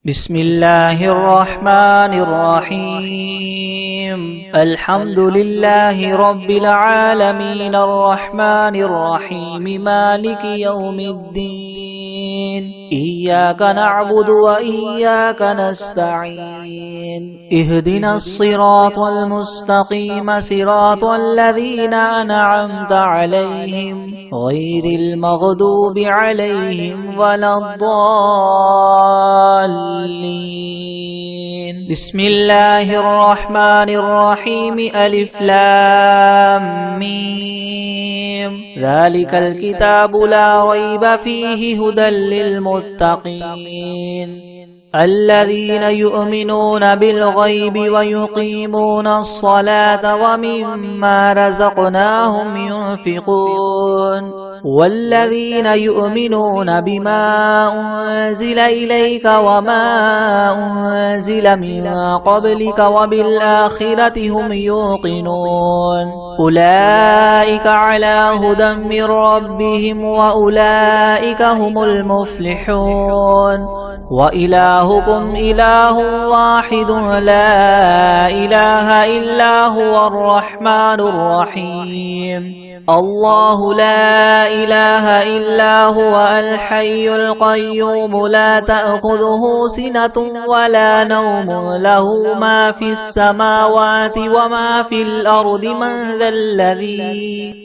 بسم الله الرحمن الرحيم. الحمد لله رب العالمين الرحمن الرحيم مالك يوم الدين. إياك نعبد وإياك نستعين. اهدنا الصراط المستقيم صراط الذين أنعمت عليهم غير المغضوب عليهم ولا الضالين. بسم الله الرحمن الرحيم. ألف لام ميم. ذلك الكتاب لا ريب فيه هدى للمتقين الذين يؤمنون بالغيب ويقيمون الصلاة ومما رزقناهم ينفقون والذين يؤمنون بما أنزل إليك وما أنزل من قبلك وبالآخرة هم يوقنون أولئك على هدى من ربهم وأولئك هم المفلحون. وإلهكم إله واحد لا إله إلا هو الرحمن الرحيم. الله لا إله إلا هو الحي القيوم لا تأخذه سنة ولا نوم له ما في السماوات وما في الأرض.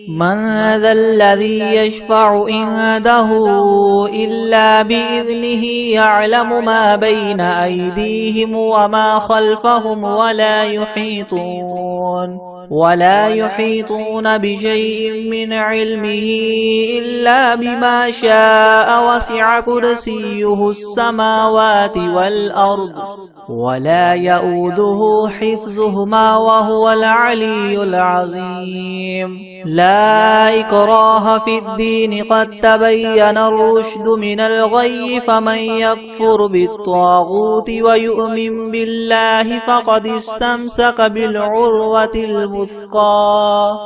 من ذا الذي يشفع عنده إلا بإذنه. يعلم ما بين أيديهم وما خلفهم ولا يحيطون بشيء من علمه إلا بما شاء. وسع كرسيه السماوات والأرض ولا يؤوده حفظهما وهو العلي العظيم. لا إكراه في الدين قد تبين الرشد من الغي. فمن يكفر بالطاغوت ويؤمن بالله فقد استمسك بالعروة الوثقى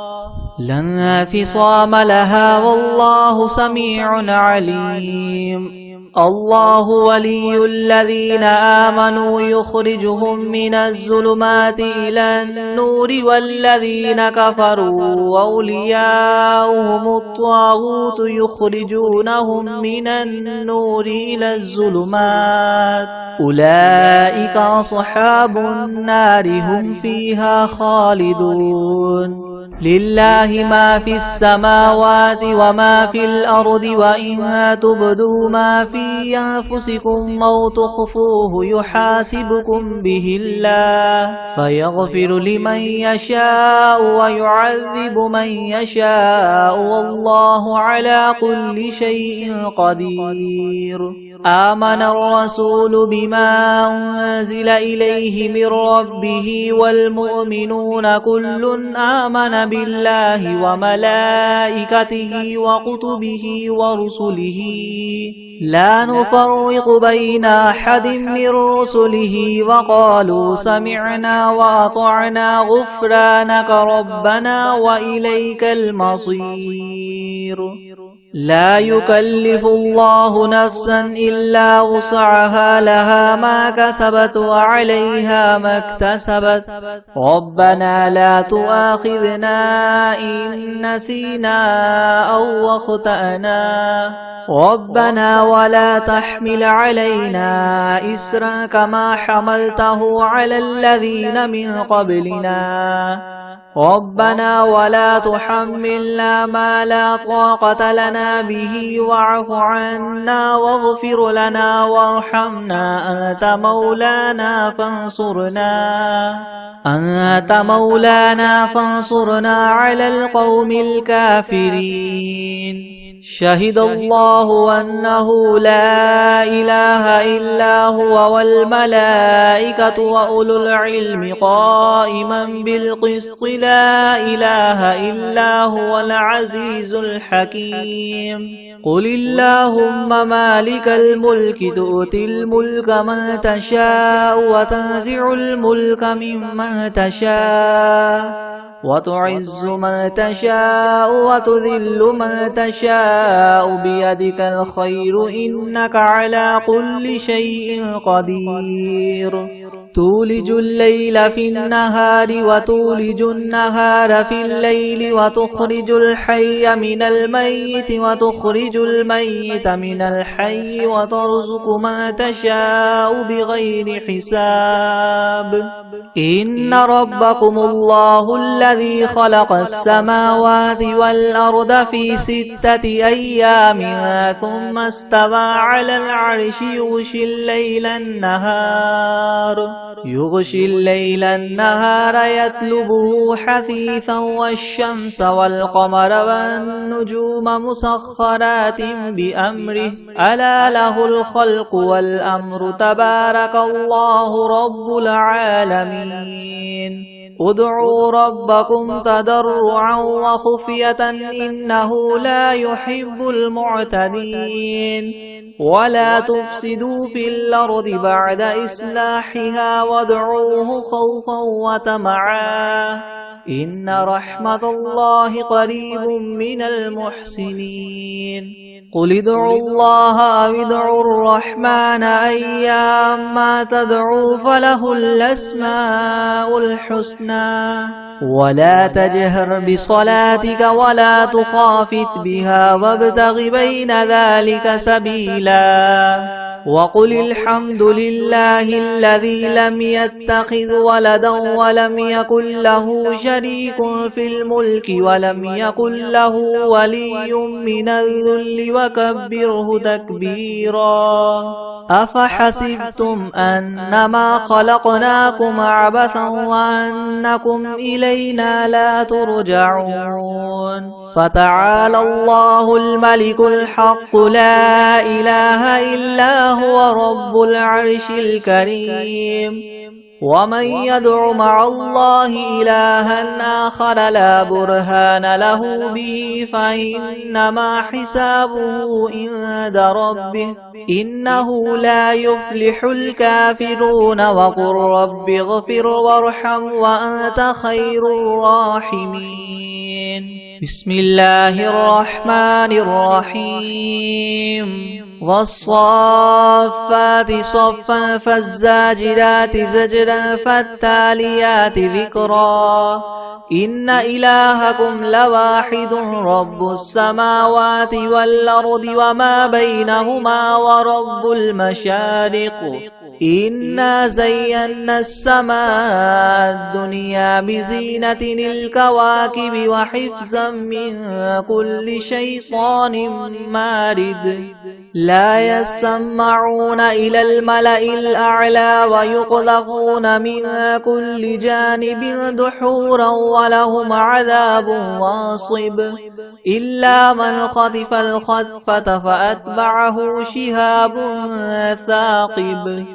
لا انفصام لها والله سميع عليم. الله ولي الذين آمنوا يخرجهم من الظلمات إلى النور والذين كفروا أولياؤهم الطاغوت يخرجونهم من النور إلى الظلمات. أولئك أصحاب النار هم فيها خالدون. لله ما في السماوات وما في الأرض. وإن تبدوا ما في أنفسكم أو تخفوه يحاسبكم به الله فيغفر لمن يشاء ويعذب من يشاء والله على كل شيء قدير. آمن الرسول بما أنزل إليه من ربه والمؤمنون كل آمن بالله وملائكته وكتبه ورسله لا نفرق بين أحد من رسله وقالوا سمعنا وأطعنا غفرانك ربنا وإليك المصير. لا يكلف الله نفسا إلا وسعها لها ما كسبت وعليها ما اكتسبت. ربنا لا تؤاخذنا إن نسينا أو أخطأنا. ربنا ولا تحمل علينا إسرا كما حملته على الذين من قبلنا. ربنا ولا تحملنا ما لا طاقة لنا به واعف عنا واغفر لنا وارحمنا أنت مولانا فانصرنا على القوم الكافرين. شهد الله أنه لا إله إلا هو والملائكة وأولو العلم قائما بالقسط. لا إله إلا هو العزيز الحكيم. قل اللهم مالك الملك تؤتي الملك من تشاء وتنزع الملك ممن تشاء وتعز من تشاء وتذل من تشاء بيدك الخير إنك على كل شيء قدير تولج الليل في النهار وتولج النهار في الليل وتخرج الحي من الميت وتخرج الميت من الحي وترزق من تشاء بغير حساب إن ربكم الله الذي خلق السماوات والأرض في 6 أيام ثم استوى على العرش يغشي الليل النهار يطلبه حثيثا والشمس والقمر والنجوم مسخرات بأمره ألا له الخلق والأمر تبارك الله رب العالمين ادعوا ربكم تضرعا وخفية إنه لا يحب المعتدين ولا تفسدوا في الأرض بعد إصلاحها وادعوه خوفا وطمعا إن رحمة الله قريب من المحسنين قل ادعوا الله أو ادعوا الرحمن أيما تدعوا فله الأسماء الحسنى ولا تجهر بصلاتك ولا تخافت بها وابتغ بين ذلك سبيلا وقل الحمد لله الذي لم يتخذ ولدا ولم يكن له شريك في الملك ولم يكن له ولي من الذل وكبره تكبيرا أفحسبتم أنما خلقناكم عبثا وأنكم إلينا لا ترجعون فتعالى الله الملك الحق لا إله إلا هو رب العرش الكريم ومن يدع مع الله إلها آخر لا برهان له به فإنما حسابه عند ربه إنه لا يفلح الكافرون وقل رب اغفر وارحم وأنت خير الراحمين بسم الله الرحمن الرحيم والصافات صفا فالزاجرات زجرا فالتاليات ذكرا إن إلهكم لواحد رب السماوات والأرض وما بينهما ورب المشارق إنا زينا السماء الدنيا بزينة الكواكب وحفظا من كل شيطان مارد لا يسمعون إلى الملأ الأعلى ويقذفون من كل جانب دحورا ولهم عذاب واصب إلا من خطف الخطفة فأتبعه شهاب ثاقب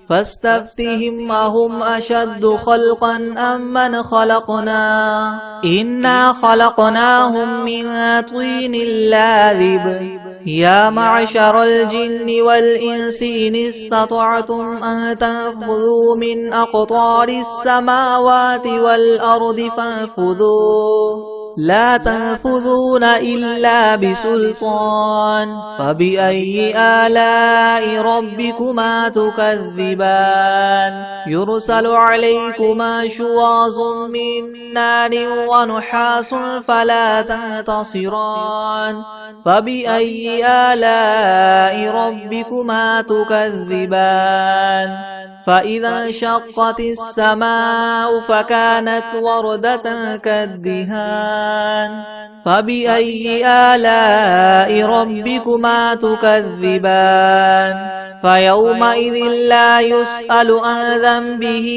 فاستفتهم أهم أشد خلقا أم من خلقنا إنا خلقناهم من طين لاذب يا معشر الجن والإنس إن استطعتم أن تنفذوا من أقطار السماوات والأرض فانفذوا لا تنفذون إلا بسلطان فبأي آلاء ربكما تكذبان يرسل عليكما شواظ من نار ونحاس فلا تنتصران فبأي آلاء ربكما تكذبان فإذا انشقت السماء فكانت وردة كالدهان فبأي آلاء ربكما تكذبان فيومئذ لا يسأل عن ذنبه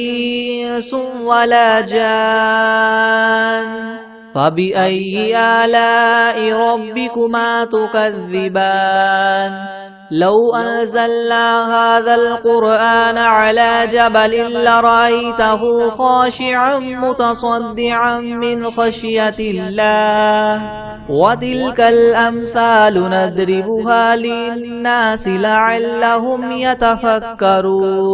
إنس ولا جان فبأي آلاء ربكما تكذبان لو أنزلنا هذا القرآن على جبل لرأيته خاشعا متصدعا من خشية الله وتلك الأمثال نضربها للناس لعلهم يتفكرون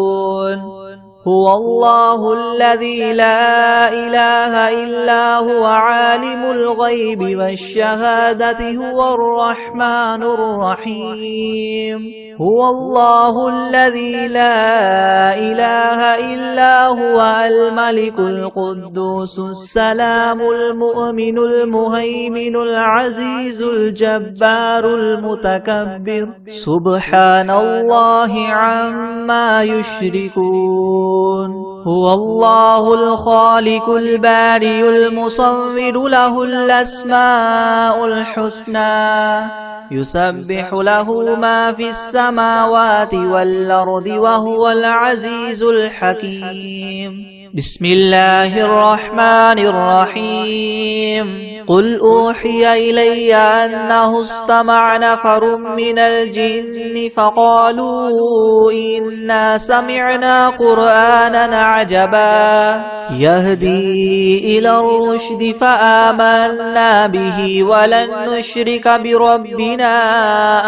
هو الله الذي لا إله إلا هو عالم الغيب والشهادة هو الرحمن الرحيم هو الله الذي لا إله إلا هو الملك القدوس السلام المؤمن المهيمن العزيز الجبار المتكبر سبحان الله عما يشركون هو الله الخالق البارئ المصور له الأسماء الحسنى يسبح له ما في السماوات والأرض وهو العزيز الحكيم بسم الله الرحمن الرحيم قل أوحي إلي أنه استمع نفر من الجن فقالوا إنا سمعنا قرآنا عجبا يهدي إلى الرشد فآمنا به ولن نشرك بربنا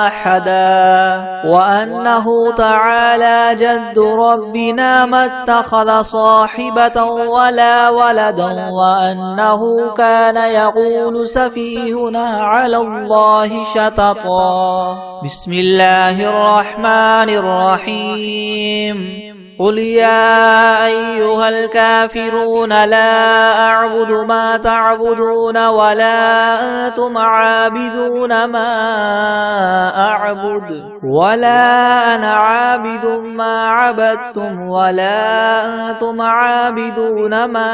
أحدا وأنه تعالى جد ربنا ما اتخذ صاحبة ولا ولدا وأنه كان يقول سفيهنا على الله شططا بسم الله الرحمن الرحيم قل يا أيها الكافرون لا أعبد ما تعبدون ولا أنتم عابدون ما أعبد ولا أنا عابد ما عبدتم ولا أنتم عابدون ما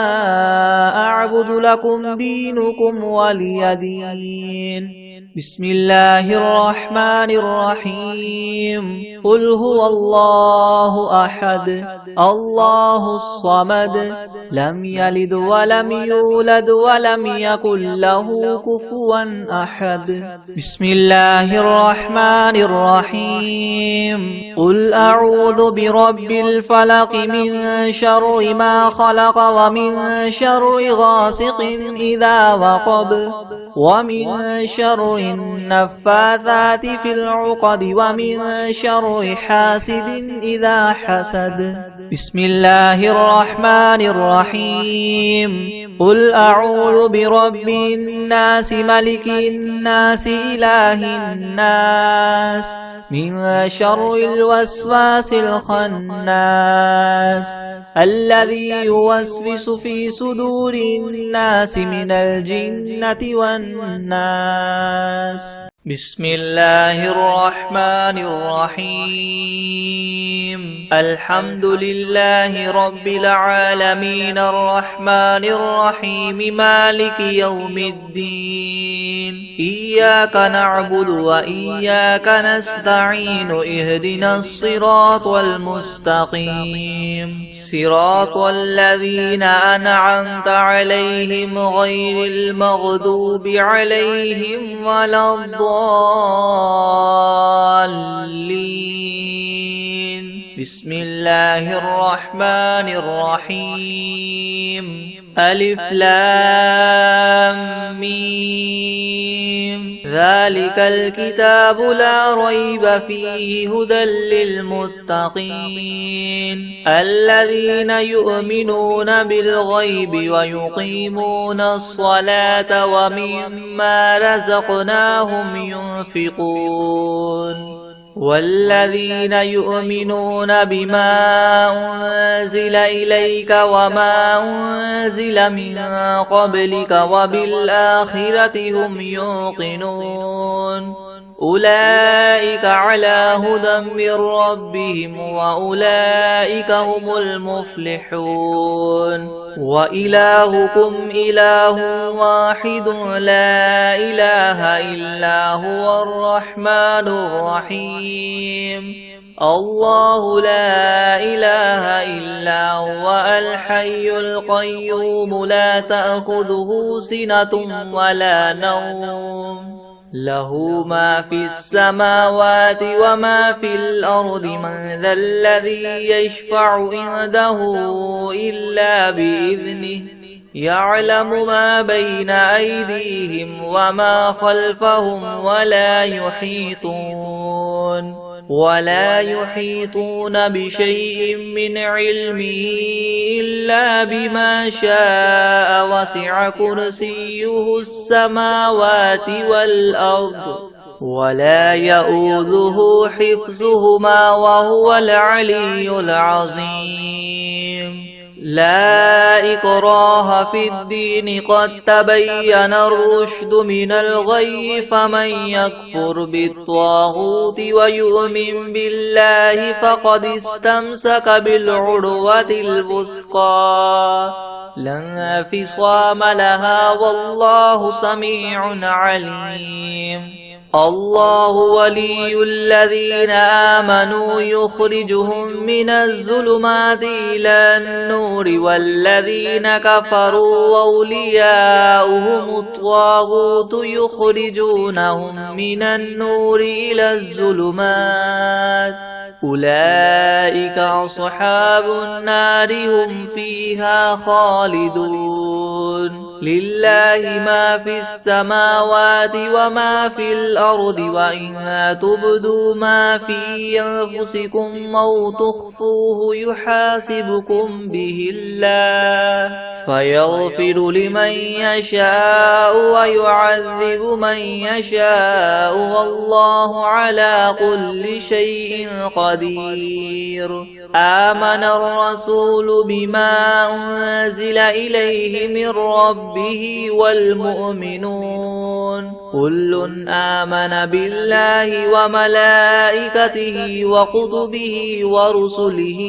أعبد لكم دينكم ولي دين بسم الله الرحمن الرحيم قل هو الله أحد الله الصمد لم يلد ولم يولد ولم يكن له كفوا أحد بسم الله الرحمن الرحيم قل أعوذ برب الفلق من شر ما خلق ومن شر غاسق إذا وقب ومن شر النفاثات في العقد ومن شر حاسد إذا حسد بسم الله الرحمن الرحيم قل أعوذ برب الناس ملك الناس إله الناس من شر الوسواس الخناس الذي يوسوس في صدور الناس من الجنة والناس بسم الله الرحمن الرحيم الحمد لله رب العالمين الرحمن الرحيم مالك يوم الدين إياك نعبد وإياك نستعين اهدنا الصراط المستقيم صراط الذين أنعمت عليهم غير المغضوب عليهم ولا الضالين بسم الله الرحمن الرحيم ألف لام ميم ذلك الكتاب لا ريب فيه هدى للمتقين الذين يؤمنون بالغيب ويقيمون الصلاة ومما رزقناهم ينفقون والذين يؤمنون بما أنزل إليك وما أنزل من قبلك وبالآخرة هم يوقنون أولئك على هدى من ربهم وأولئك هم المفلحون وإلهكم إله واحد لا إله إلا هو الرحمن الرحيم الله لا إله إلا هو الحي القيوم لا تأخذه سنة ولا نوم له ما في السماوات وما في الأرض من ذا الذي يشفع عنده إلا بإذنه يعلم ما بين أيديهم وما خلفهم ولا يحيطون ولا يحيطون بشيء من علمه إلا بما شاء وسع كرسيه السماوات والأرض ولا يؤوده حفظهما وهو العلي العظيم لا إكراه في الدين قد تبين الرشد من الغي فمن يكفر بالطاغوت ويؤمن بالله فقد استمسك بالعروة الوثقى لا انفصام لها والله سميع عليم الله ولي الذين آمنوا يخرجهم من الظلمات إلى النور والذين كفروا أولياؤهم الطاغوت يخرجونهم من النور إلى الظلمات أولئك أصحاب النار هم فيها خالدون لله ما في السماوات وما في الأرض وإن تبدوا ما في أنفسكم أو تخفوه يحاسبكم به الله فيغفر لمن يشاء ويعذب من يشاء والله على كل شيء قدير آمن الرسول بما أنزل إليه من ربه والمؤمنون كل آمن بالله وملائكته وكتبه ورسله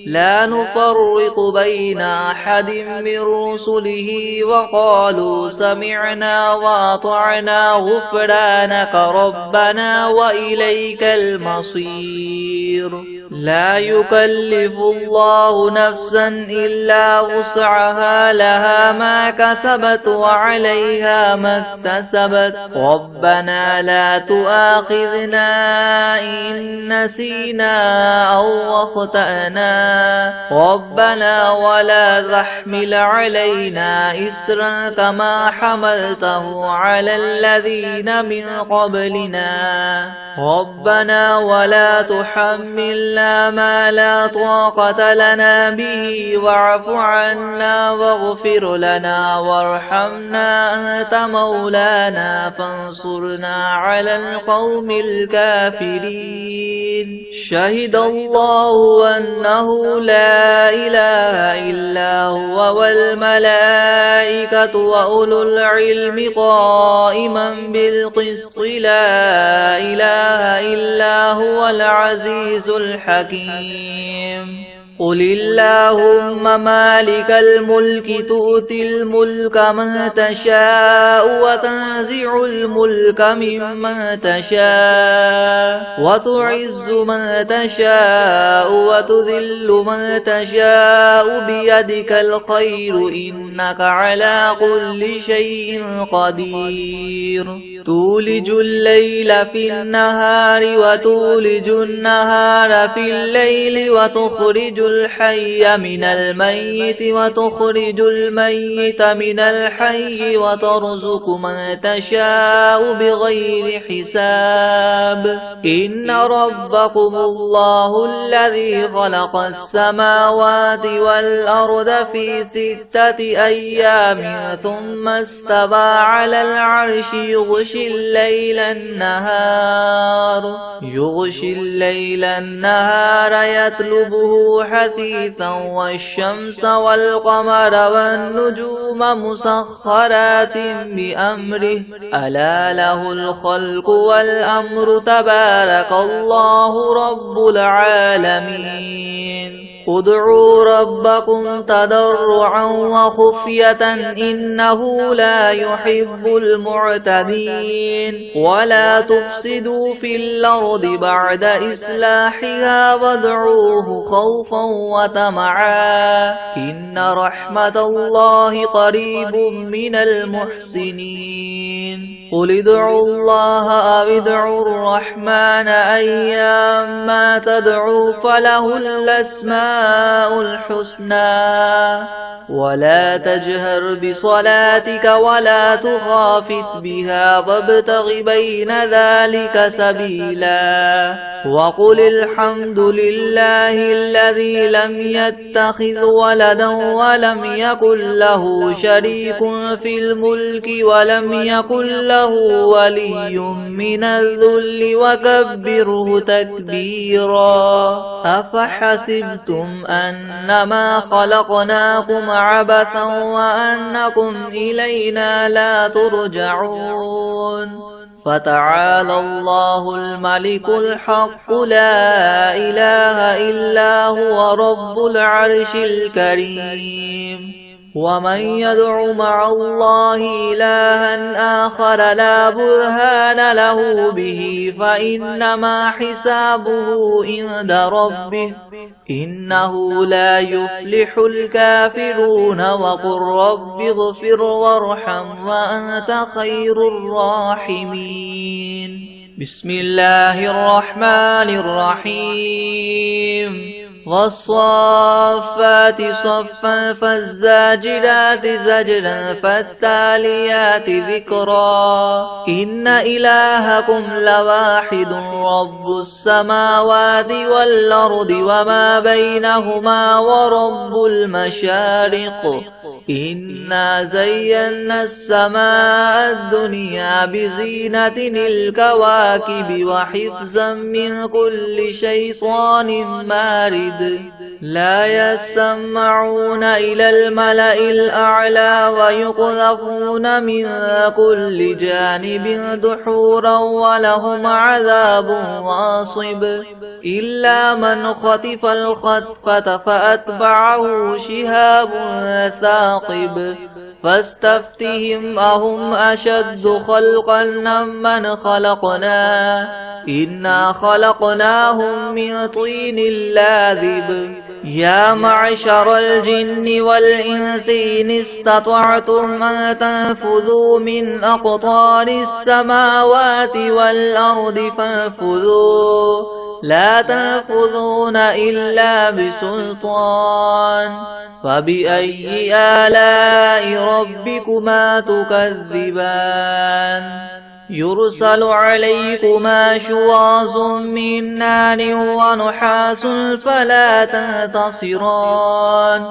لا نفرق بين أحد من رسله وقالوا سمعنا وأطعنا غفرانك ربنا وإليك المصير لا يكلف الله نفسا إلا وسعها لها ما كسبت وعليها ما اكتسبت ربنا لا تؤاخذنا إن نسينا أو أخطأنا ربنا ولا تحمل علينا إسرا كما حملته على الذين من قبلنا ربنا ولا تحملنا ما لا طاقة لنا به واعف عنا واغفر لنا وارحمنا أنت مولانا فانصرنا على القوم الكافرين شهد الله أنه لا إله إلا هو والملائكة وأولو العلم قائما بالقسط لا إله إلا هو العزيز الحكيم قل اللهم مالك الملك تؤتي الملك من تشاء وتنزع الملك ممن تشاء وتعز من تشاء وتذل من تشاء بيدك الخير إنك على كل شيء قدير تولج الليل في النهار وتولج النهار في الليل وتخرج الحي من الميت وتخرج الميت من الحي وترزق من تشاء بغير حساب إن ربكم الله الذي خلق السماوات والأرض في 6 أيام ثم استوى على العرش يغشي الليل النهار يطلبه حثيثا والشمس والقمر والنجوم مسخرات بأمره ألا له الخلق والأمر تبارك الله رب العالمين ادعوا ربكم تضرعا وخفية إنه لا يحب المعتدين ولا تفسدوا في الأرض بعد إصلاحها وادعوه خوفا وطمعا إن رحمة الله قريب من المحسنين قل ادعوا الله أو ادعوا الرحمن أيما تدعوا فله الأسماء الحسنى ولا تجهر بصلاتك ولا تخافت بها وابتغ بين ذلك سبيلا وقل الحمد لله الذي لم يتخذ ولدا ولم يكن له شريك في الملك ولم يكن له ولي من الذل وكبره تكبيرا أفحسبتم أنما خلقناكم عبثا وأنكم إلينا لا ترجعون فتعالى الله الملك الحق لا إله إلا هو رب العرش الكريم ومن يدع مع الله إلها آخر لا برهان له به فإنما حسابه عند ربه إنه لا يفلح الكافرون وقل رب اغفر وارحم وأنت خير الراحمين بسم الله الرحمن الرحيم والصافات صفا فالزاجرات زجرا فالتاليات ذكرا إن إلهكم لواحد رب السماوات والأرض وما بينهما ورب المشارق إنا زينا السماء الدنيا بزينة الكواكب وحفظا من كل شيطان مارد لا يسمعون إلى الملأ الأعلى ويقذفون من كل جانب دحورا ولهم عذاب واصب إلا من خطف الخطفة فأتبعه شهاب ثاقب فاستفتهم أهم أشد خلقا ممن خلقنا إنا خلقناهم من طين لاذب يا معشر الجن والإنس إن استطعتم أن تنفذوا من أقطار السماوات والأرض فانفذوا لا تنفذون إلا بسلطان فبأي آلاء ربكما تكذبان يرسل عليكما شواظ من نار ونحاس فلا تنتصران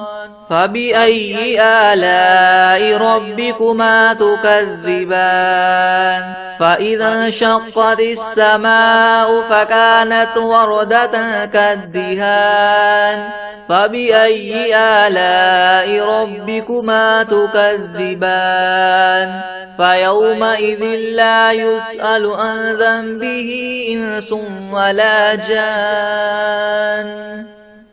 فبأي آلاء ربكما تكذبان فإذا انشقت السماء فكانت وردة كالدهان فبأي آلاء ربكما تكذبان فيومئذ لا يسأل عن ذنبه إنس ولا جان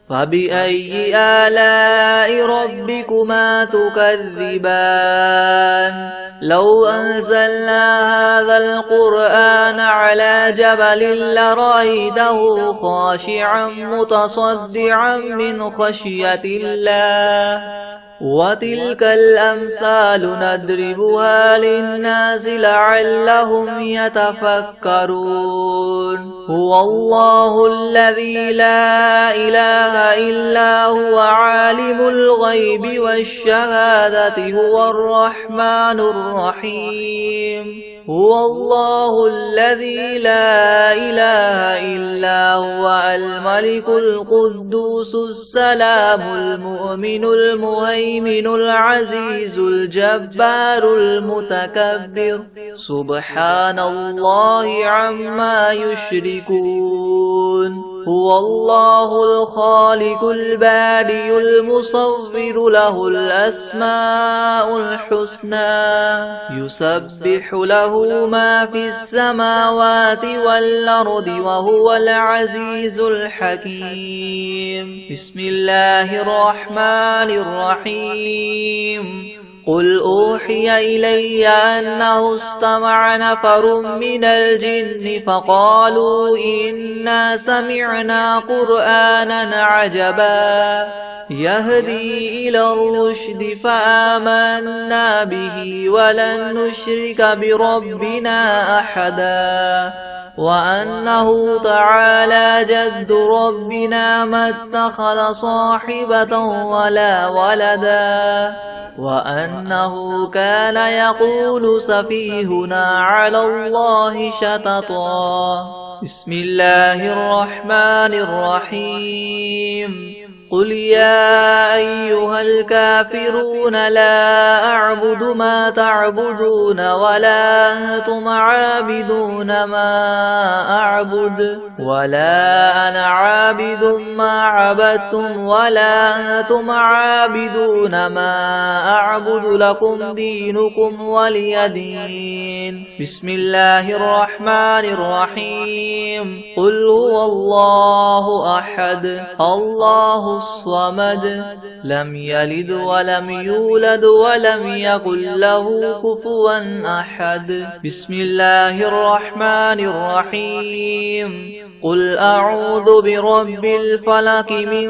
فبأي آلاء ربكما تكذبان لو أنزلنا هذا القرآن على جبل لرأيته خاشعا متصدعا من خشية الله وتلك الأمثال نضربها للناس لعلهم يتفكرون هو الله الذي لا إله إلا هو عالم الغيب والشهادة هو الرحمن الرحيم هو الله الذي لا إله إلا هو الملك القدوس السلام المؤمن المهيمن العزيز الجبار المتكبر سبحان الله عما يشركون هو الله الخالق البارئ المصور له الأسماء الحسنى يسبح له ما في السماوات والأرض وهو العزيز الحكيم بسم الله الرحمن الرحيم قل أوحي إلي أنه استمع نفر من الجن فقالوا إنا سمعنا قرآنا عجبا يهدي إلى الرشد فآمنا به ولن نشرك بربنا أحدا وأنه تعالى جد ربنا ما اتخذ صاحبة ولا ولدا وأنه كان يقول سفيهنا على الله شططا. بسم الله الرحمن الرحيم. قل يا أيها الكافرون لا أعبد ما تعبدون ولا أنتم عابدون ما أعبد ولا أنا عابد ما عبدتم ولا أنتم عابدون ما أعبد لكم دينكم ولي دين. بسم الله الرحمن الرحيم. قل هو الله أحد الله الصمد لم يلد ولم يولد ولم يكن له كفوا أحد. بسم الله الرحمن الرحيم. قل أعوذ برب الفلق من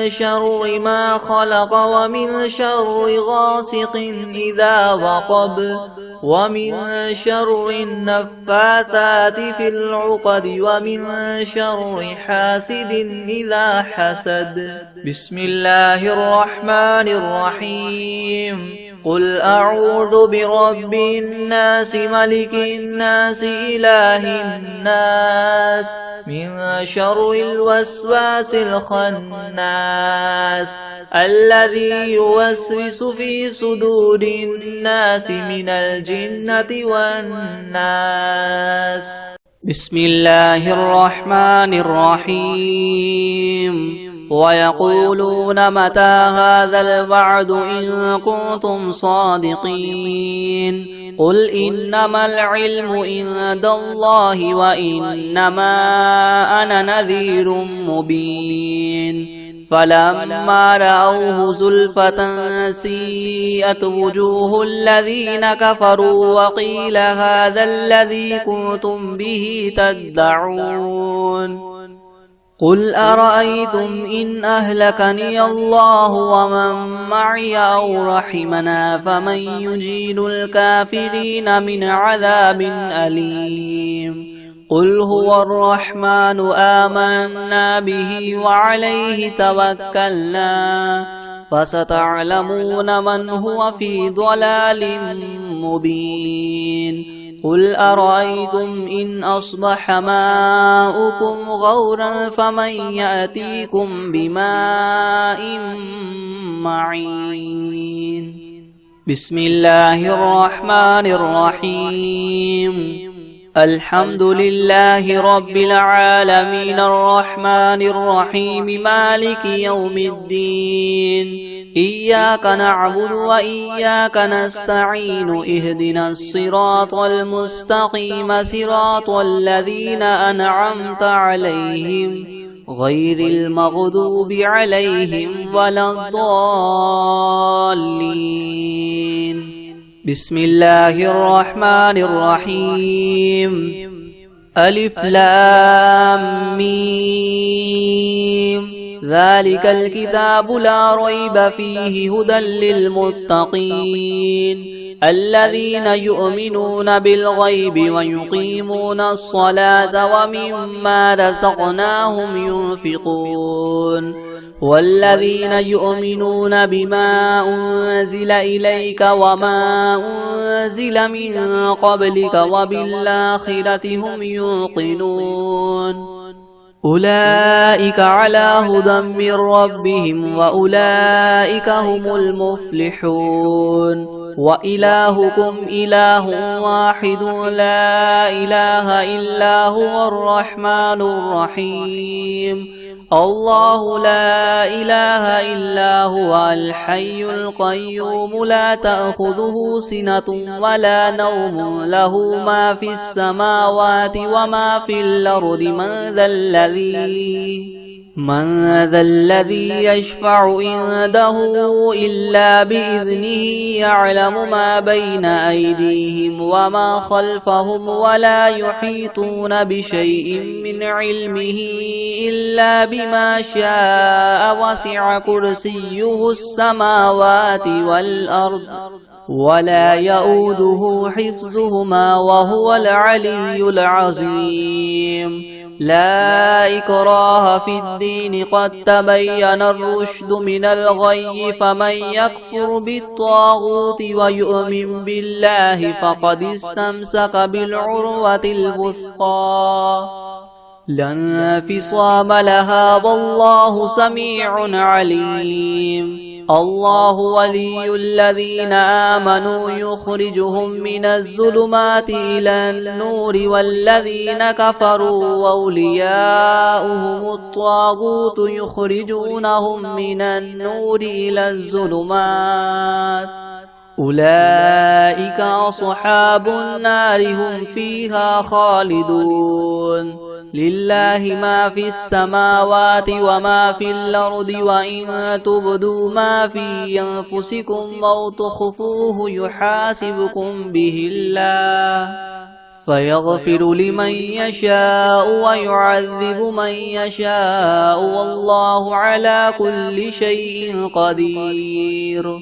شر ما خلق ومن شر غاسق إذا وقب ومن شر النفاثات في العقد ومن شر حاسد إذا حسد. بسم الله الرحمن الرحيم. قل أعوذ برب الناس ملك الناس إله الناس من شر الوسواس الخناس الذي يوسوس في صدور الناس من الجنة والناس. بسم الله الرحمن الرحيم. ويقولون متى هذا الوعد إن كنتم صادقين. قل إنما العلم عند الله وإنما أنا نذير مبين. فلما رأوه زلفة سيئت وجوه الذين كفروا وقيل هذا الذي كنتم به تدعون. قل أرأيتم إن أهلكني الله ومن معي أو رحمنا فمن يجير الكافرين من عذاب أليم. قل هو الرحمن آمنا به وعليه توكلنا فستعلمون من هو في ضلال مبين. قل أرأيتم إن أصبح ماؤكم غورا فمن يأتيكم بماء معين. بسم الله الرحمن الرحيم. الحمد لله رب العالمين الرحمن الرحيم مالك يوم الدين. إياك نعبد وإياك نستعين اهدنا الصراط المستقيم صراط الذين أنعمت عليهم غير المغضوب عليهم ولا الضالين. بسم الله الرحمن الرحيم. ألف لام ميم. ذلك الكتاب لا ريب فيه هدى للمتقين الذين يؤمنون بالغيب ويقيمون الصلاة ومما رزقناهم ينفقون والذين يؤمنون بما أنزل إليك وما أنزل من قبلك وبالآخرة هم يوقنون أولئك على هدى من ربهم وأولئك هم المفلحون وإلهكم إله واحد لا إله إلا هو الرحمن الرحيم الله لا إله إلا هو الحي القيوم لا تأخذه سنة ولا نوم له ما في السماوات وما في الأرض من ذا الذي يشفع عنده إلا بإذنه يعلم ما بين أيديهم وما خلفهم ولا يحيطون بشيء من علمه إلا بما شاء وسع كرسيه السماوات والأرض ولا يؤوده حفظهما وهو العلي العظيم. لا إكراه في الدين قد تبين الرشد من الغي فمن يكفر بالطاغوت ويؤمن بالله فقد استمسك بالعروة الوثقى لا انفصام لها والله سميع عليم. الله ولي الذين آمنوا يخرجهم من الظلمات إلى النور والذين كفروا أولياؤهم الطاغوت يخرجونهم من النور إلى الظلمات أولئك أصحاب النار هم فيها خالدون. لله ما في السماوات وما في الأرض وإن تبدوا ما في أنفسكم أو تخفوه يحاسبكم به الله فيغفر لمن يشاء ويعذب من يشاء والله على كل شيء قدير.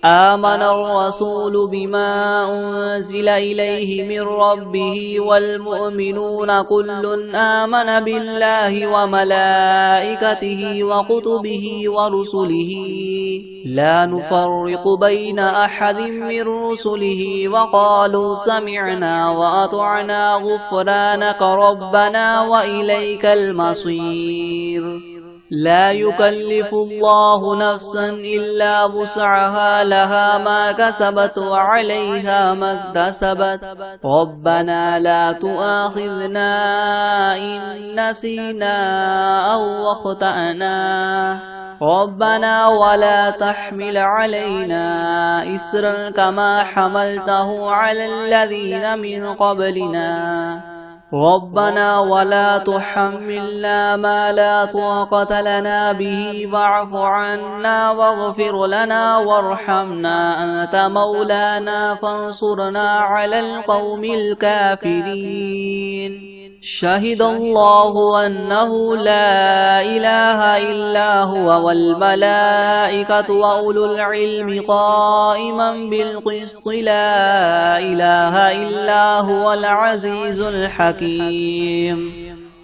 آمن الرسول بما أنزل إليه من ربه والمؤمنون كل آمن بالله وملائكته وكتبه ورسله لا نفرق بين أحد من رسله وقالوا سمعنا وأطعنا غفرانك ربنا وإليك المصير. لا يكلف الله نفسا إلا وسعها لها ما كسبت وعليها ما اكتسبت ربنا لا تؤاخذنا إن نسينا أو أخطأنا ربنا ولا تحمل علينا إسرا كما حملته على الذين من قبلنا ربنا ولا تحملنا ما لا طاقة لنا به واعف عنا واغفر لنا وارحمنا أنت مولانا فانصرنا على القوم الكافرين. شهد الله أنه لا إله إلا هو والملائكة وأولو العلم قائما بالقسط لا إله إلا هو العزيز الحكيم.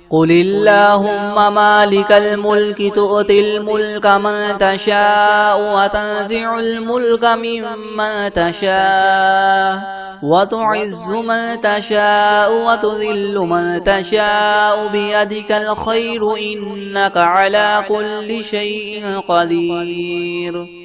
قل اللهم مالك الملك تؤتي الملك من تشاء وتنزع الملك ممن تشاء وتعز من تشاء وتذل من تشاء بيدك الخير إنك على كل شيء قدير.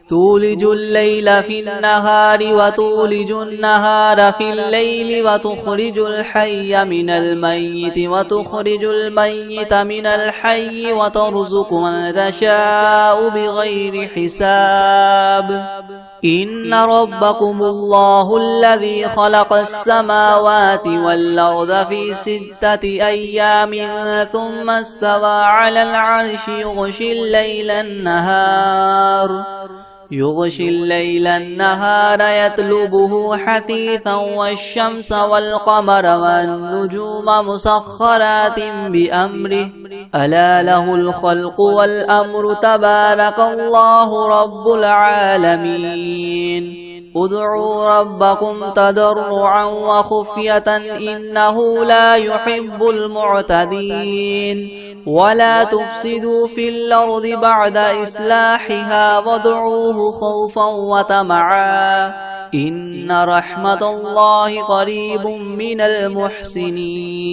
تولج الليل في النهار وتولج النهار في الليل وتخرج الحي من الميت وتخرج الميت من الحي وترزق من تشاء بغير حساب. إن ربكم الله الذي خلق السماوات والأرض في 6 أيام ثم استوى على العرش يغشي الليل النهار يطلبه حثيثا والشمس والقمر والنجوم مسخرات بأمره ألا له الخلق والأمر تبارك الله رب العالمين. ادعوا ربكم تضرعا وخفية إنه لا يحب المعتدين. ولا تفسدوا في الأرض بعد إصلاحها وادعوه خوفا وطمعا إن رحمة الله قريب من المحسنين.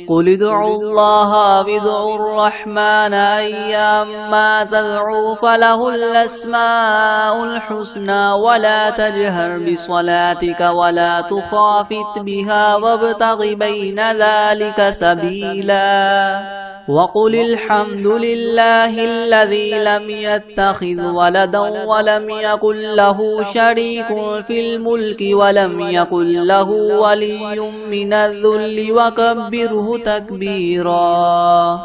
قل ادعوا الله وادعوا الرحمن أيما تدعوا فله الأسماء الحسنى ولا تجهر بصلاتك ولا تخافت بها وابتغ بين ذلك سبيلا. وقل الحمد لله الذي لم يتخذ ولدا ولم يكن له شريك في الملك ولم يكن له ولي من الذل وكبره تكبيرا.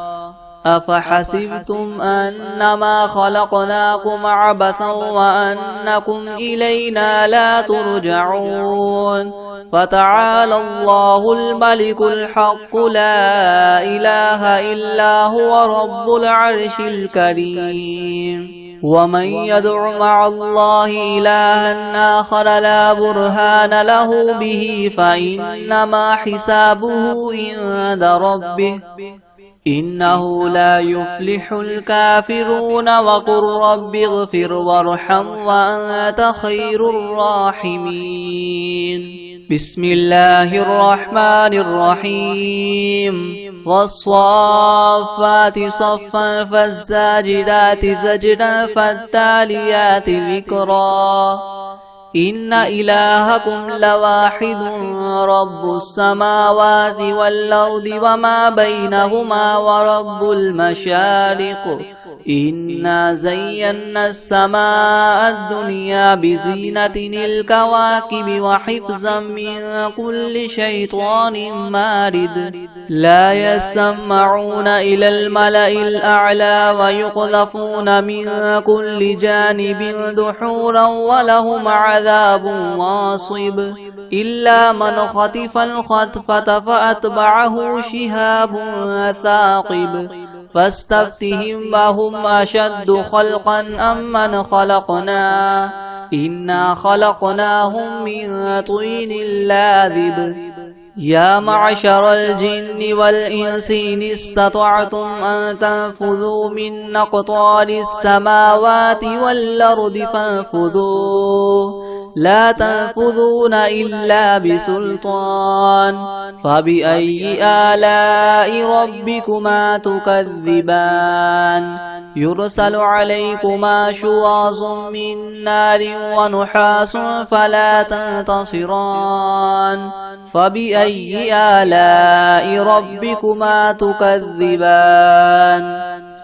أفحسبتم أنما خلقناكم عبثا وأنكم إلينا لا ترجعون فتعالى الله الملك الحق لا إله إلا هو رب العرش الكريم ومن يدع مع الله إلها آخر لا برهان له به فإنما حسابه عند ربه إنه لا يفلح الكافرون وقل رب اغفر وارحم وأنت خير الراحمين بسم الله الرحمن الرحيم والصافات صفا فالزاجدات زجدا فالتاليات ذكرا إن إلهكم لواحد رب السماوات والأرض وما بينهما ورب المشارق إنا زينا السماء الدنيا بزينة الكواكب وحفظا من كل شيطان مارد لا يسمعون إلى الملأ الأعلى ويقذفون من كل جانب دحورا ولهم عذاب واصب إلا من خطف الخطفة فأتبعه شهاب ثاقب فاستفتهم أهم أشد خلقا أم من خلقنا إنا خلقناهم من طين لاذب يا معشر الجن والإنس إن استطعتم أن تنفذوا من أقطار السماوات والأرض فانفذوا لا تنفذون إلا بسلطان فبأي آلاء ربكما تكذبان يرسل عليكما شواظ من نار ونحاس فلا تنتصران فبأي آلاء ربكما تكذبان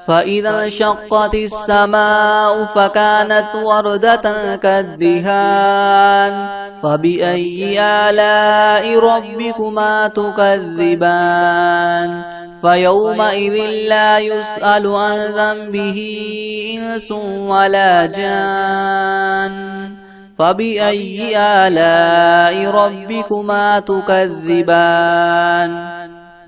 فإذا انشقت السماء فكانت وردة كالدهان فبأي آلاء ربكما تكذبان فيومئذ لا يسأل عن ذنبه إنس ولا جان فبأي آلاء ربكما تكذبان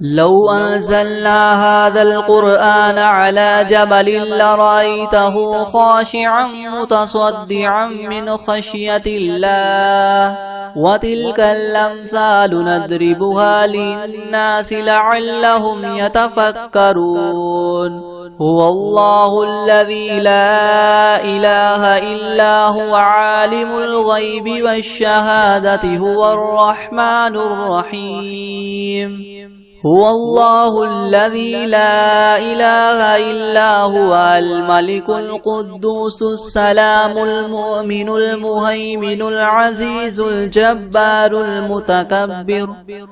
لو أنزلنا هذا القرآن على جبل لرأيته خاشعا متصدعا من خشية الله وتلك الأمثال نضربها للناس لعلهم يتفكرون هو الله الذي لا إله إلا هو عالم الغيب والشهادة هو الرحمن الرحيم هو الله الذي لا إله إلا هو الملك القدوس السلام المؤمن المهيمن العزيز الجبار المتكبر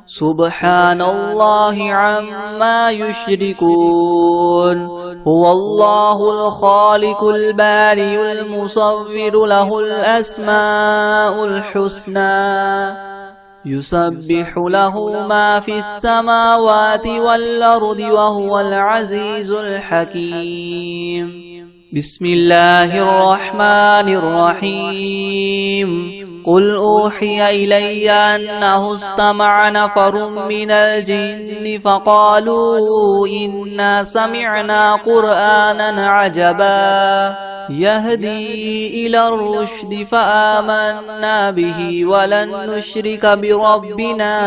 سبحان الله عما يشركون هو الله الخالق البارئ المصور له الأسماء الحسنى يسبح له ما في السماوات والأرض وهو العزيز الحكيم بسم الله الرحمن الرحيم قل أوحي إلي أنه استمع نفر من الجن فقالوا إنا سمعنا قرآنا عجبا يهدي إلى الرشد فآمنا به ولن نشرك بربنا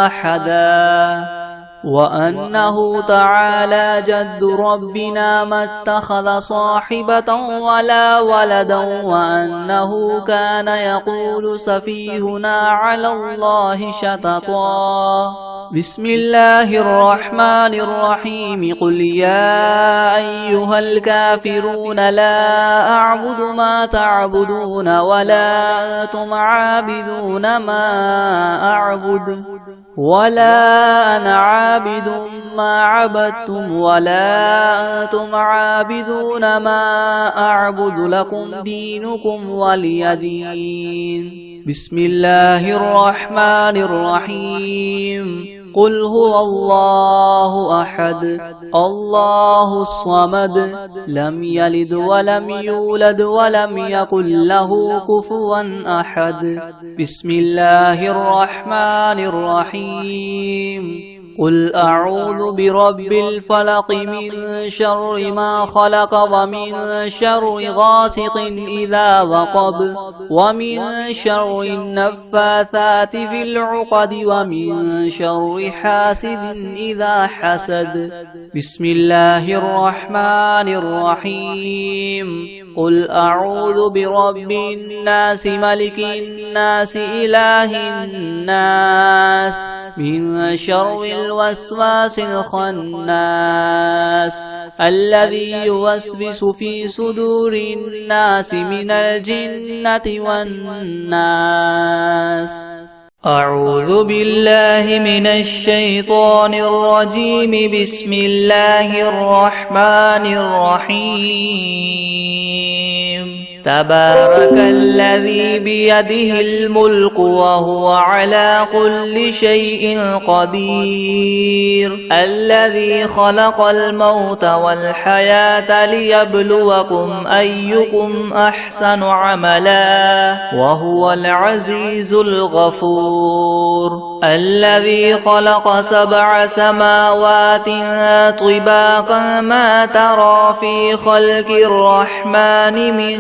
أحدا وأنه تعالى جد ربنا ما اتخذ صاحبة ولا ولدا وأنه كان يقول سفيهنا على الله شططا بسم الله الرحمن الرحيم قل يا أيها الكافرون لا أعبد ما تعبدون ولا أنتم عابدون ما أعبد ولا أنا عابد ما عبدتم ولا أنتم عابدون ما أعبد لكم دينكم ولي دين بسم الله الرحمن الرحيم قل هو الله أحد الله الصمد لم يلد ولم يولد ولم يكن له كفوا أحد بسم الله الرحمن الرحيم قل أعوذ برب الفلق من شر ما خلق ومن شر غاسق إذا وقب ومن شر النفاثات في العقد ومن شر حاسد إذا حسد بسم الله الرحمن الرحيم قل أعوذ برب الناس ملك الناس إله الناس من شر الوسواس الخناس الذي يوسوس في صدور الناس من الجنة والناس أعوذ بالله من الشيطان الرجيم بسم الله الرحمن الرحيم تبارك الذي بيده الملك وهو على كل شيء قدير الذي خلق الموت والحياة ليبلوكم أيكم أحسن عملا وهو العزيز الغفور الذي خلق 7 سماوات طباقا ما ترى في خلق الرحمن من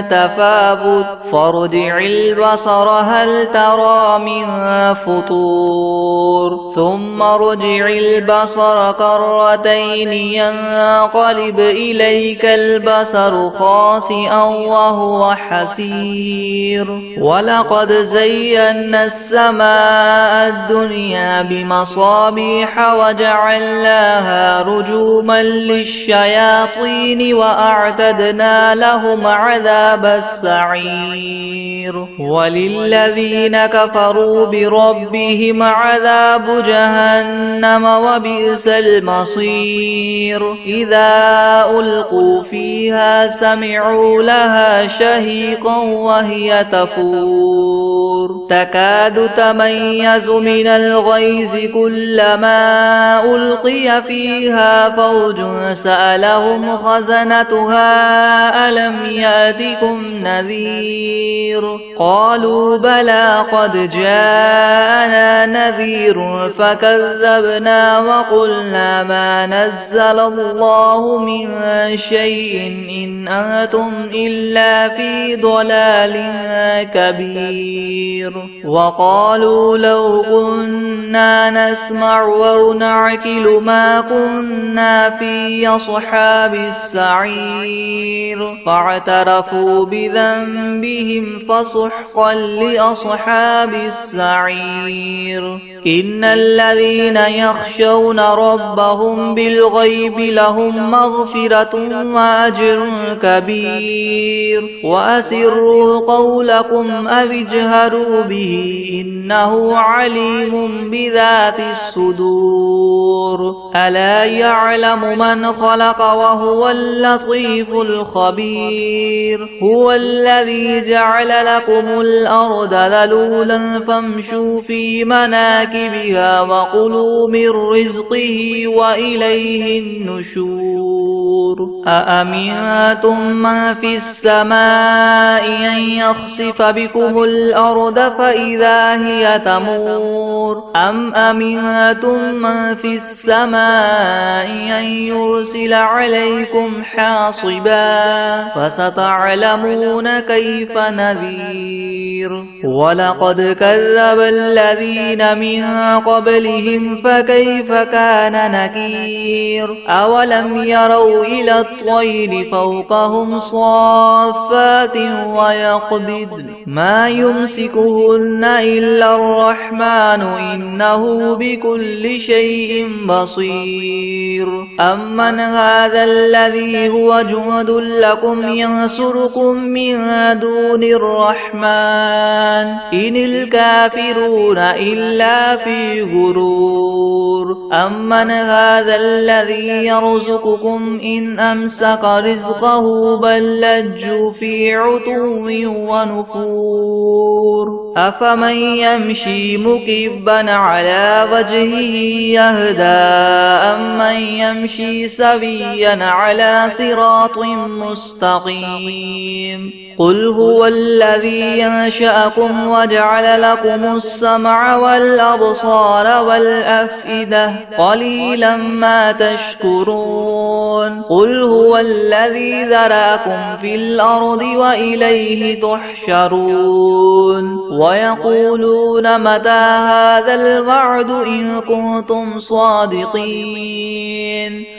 تفاوت فارجع البصر هل ترى من فطور ثم ارجع البصر كرتين ينقلب إليك البصر خاسئا وهو حسير ولقد زينا السماء الدنيا بمصابيح وجعلناها رجوما للشياطين وأعتدنا لهم عذاب السعير وللذين كفروا بربهم عذاب جهنم وبئس المصير إذا ألقوا فيها سمعوا لها شهيقا وهي تفور تكاد تميز من الغيظ كلما ألقي فيها فوج سألهم خزنتها ألم يأتكم نذير قالوا بلى قد جاءنا نذير فكذبنا وقلنا ما نزل الله من شيء إن أنتم إلا في ضلال كبير وقالوا لو كنا نسمع أو نعقل ما كنا في أصحاب السعير فاعترفوا بذنبهم فسحقا لأصحاب السعير إن الذين يخشون ربهم بالغيب لهم مغفرة وأجر كبير وأسروا قولكم أو اجهروا به إنه عليم بذات الصدور ألا يعلم من خلق وهو اللطيف الخبير هو الذي جعل لكم الأرض ذلولا فامشوا في مناكبها وكلوا من رزقه وإليه النشور أأمنتم من في السماء أن يخسف بكم الأرض فإذا هي تمور أم أمنتم من في السماء أن يرسل عليكم حاصبا فستعلمون كيف نذير ولقد كذب الذين من قبلهم فكيف كان نكير أولم يروا إلى الطير فوقهم صافات ويقبض ما يمسكهن إلا الرحمن إنه بكل شيء بصير أمن هذا الذي هو جند لكم لكم ينصركم من دون الرحمن إن الكافرون إلا في غرور أمن هذا الذي يرزقكم إن أمسك رزقه بل لجوا في عتو ونفور أفمن يمشي مكبا على وجهه يهدى أمن يمشي سويا على صراط مستقيم قل هو الذي ينشأكم وجعل لكم السمع والأبصار والأفئدة قليلا ما تشكرون قل هو الذي ذرأكم في الأرض وإليه تحشرون ويقولون متى هذا الوعد إن كنتم صادقين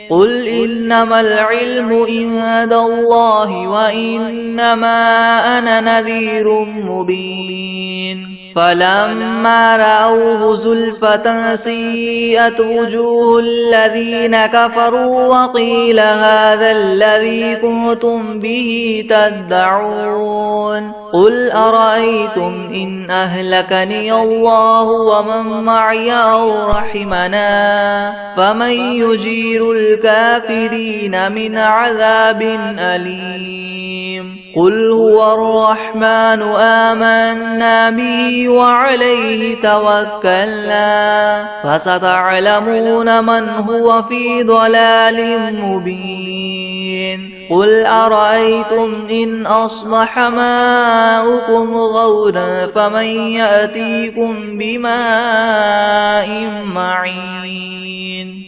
قل إنما العلم عند الله وإنما أنا نذير مبين فلما رأوه زلفة سيئت وجوه الذين كفروا وقيل هذا الذي كنتم به تدعون قل أرأيتم إن أهلكني الله ومن معي أو رحمنا فمن يجير الكافرين من عذاب أليم قل هو الرحمن آمنا به وعليه توكلنا فستعلمون من هو في ضلال مبين قل أرأيتم إن أصبح ماؤكم غورا فمن يأتيكم بماء معين